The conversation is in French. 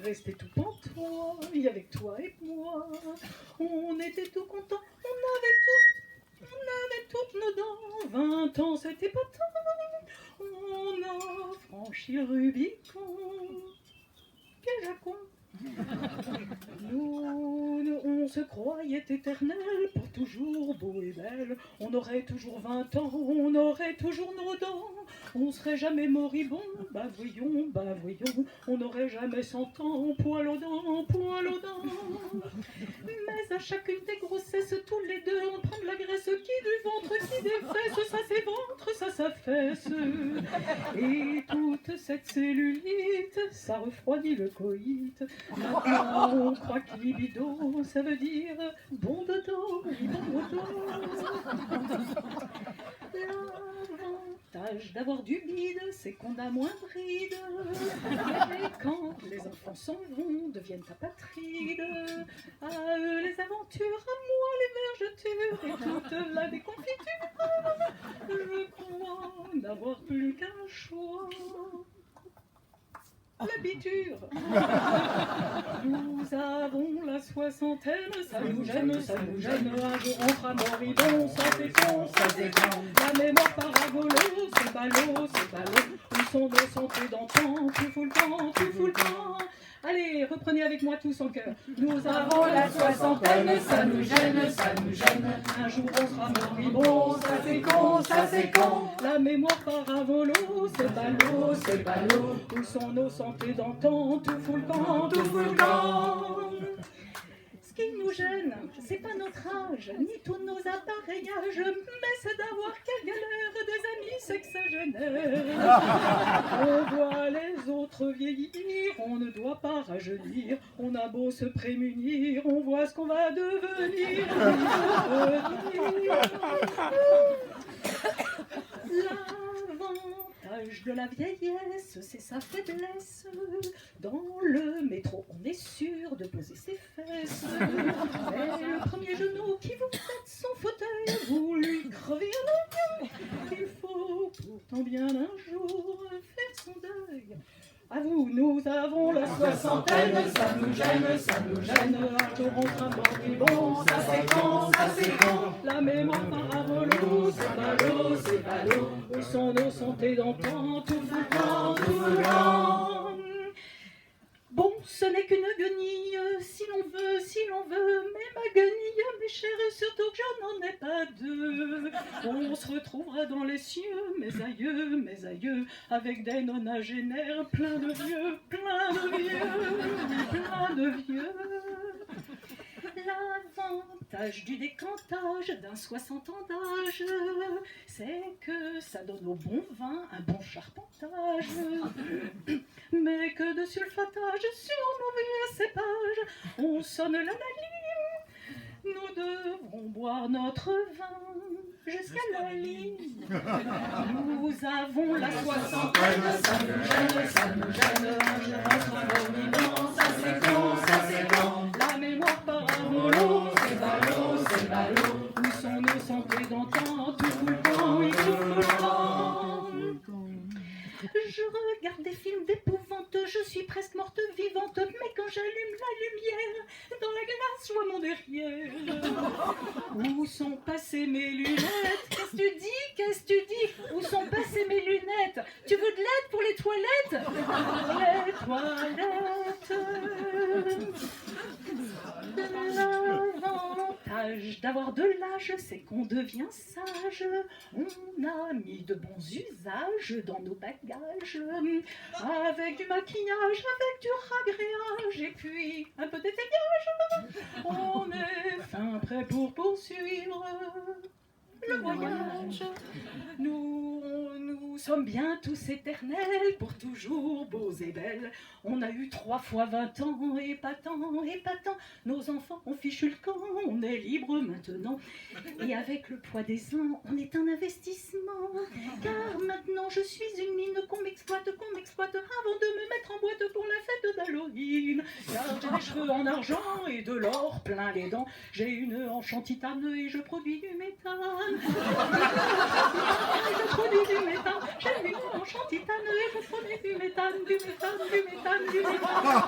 restait tout pantois, et avec toi et moi, on était tout contents, on avait toutes nos dents, 20 ans c'était pas tant, on a franchi le Rubicon, piège à con. Nous, on se croyait éternel, pour toujours beau et belle. On aurait toujours 20 ans, on aurait toujours nos dents. On serait jamais moribond, bah voyons, on n'aurait jamais 100 ans, poil aux dents, poil aux dents. Mais à chacune des grossesses, tous les deux, on prend de la graisse, qui du ventre, qui des fesses, ça c'est ventre, ça fesse. Et toute cette cellulite, ça refroidit le coït. Maintenant, on croit que libido, ça veut dire bon dodo, oui, bon dodo. L'avantage d'avoir du bide, c'est qu'on a moins de rides. Et quand les enfants s'en vont, deviennent apatrides. À eux les aventures, à moi les vergetures et toute la déconfiture. Je crois n'avoir plus qu'un choix. L'habiture. Nous avons la soixantaine, ça nous gêne, un jour on sera moribond, ça c'est con, la mémoire parabolo, c'est ballot, où sont nos santé d'antan, tout fout le camp, allez, reprenez avec moi tous en chœur. Nous avons la soixantaine, ça nous gêne, un jour on sera moribond, ça c'est con, la mémoire paravolo, c'est ballot, où sont nos santé d'antan, tout fout le camp. Ce qui nous gêne, c'est pas notre âge, ni tous nos appareillages, mais c'est d'avoir quelle galère des amis sexagénaires. On voit les autres vieillir, on ne doit pas rajeunir, on a beau se prémunir, on voit ce qu'on va devenir. L'avantage de la vieillesse, c'est sa faiblesse. Dans le métro, on est sûr de poser ses fesses. Mais le premier genou qui vous prête son fauteuil, vous lui crevez un œil. Il faut pourtant bien un jour faire son deuil. À vous, nous avons la soixantaine, ça nous gêne, un jour on sera moribond, ça c'est con, la mémoire parabolo, c'est ballot, où sont nos santé d'antan, tout le temps. Bon, ce n'est qu'une guenille, si l'on veut, mais ma guenille, mes chers, surtout que je n'en ai pas deux. On se retrouvera dans les cieux, mes aïeux, avec des nonagénaires, plein de vieux. L'avantage du décantage d'un 60 ans d'âge, c'est que ça donne au bon vin un bon charpentage. Mais que de sulfatage sur nos vieux cépages, on sonne la maline. Nous devrons boire notre vin jusqu'à la ligne. Nous avons la soixantaine, ça nous gêne, un jour on sera moribond, ça c'est con, la mémoire parabolo, c'est ballot, où sont nos santé d'antan, tout le temps, Je regarde des films d'épouvante, je suis presque morte vivante, mais quand j'allume la lumière, dans la glace je vois mon derrière. Où sont passées mes lunettes? Qu'est-ce que tu dis? Où sont passées mes lunettes? Tu veux de l'aide pour les toilettes? Les toilettes. L'avantage d'avoir de l'âge, c'est qu'on devient sage. On a mis de bons usages dans nos bagages, avec du maquillage, avec du ragréage, et puis un peu d'étayage. On est fin prêt pour poursuivre le voyage. Nous sommes bien tous éternels, pour toujours beaux et belles. On a eu 3 fois 20 ans, épatant. Nos enfants ont fichu le camp, on est libre maintenant. Et avec le poids des ans, on est un investissement. Car maintenant je suis une mine qu'on m'exploite avant de me mettre en boîte pour la fête d'Halloween. Car j'ai des cheveux en argent et de l'or plein les dents. J'ai une hanche en titane et je produis du méthane. Je produis du méthane. J'ai une hanche en titane et je produis du méthane, du méthane, du méthane, du méthane.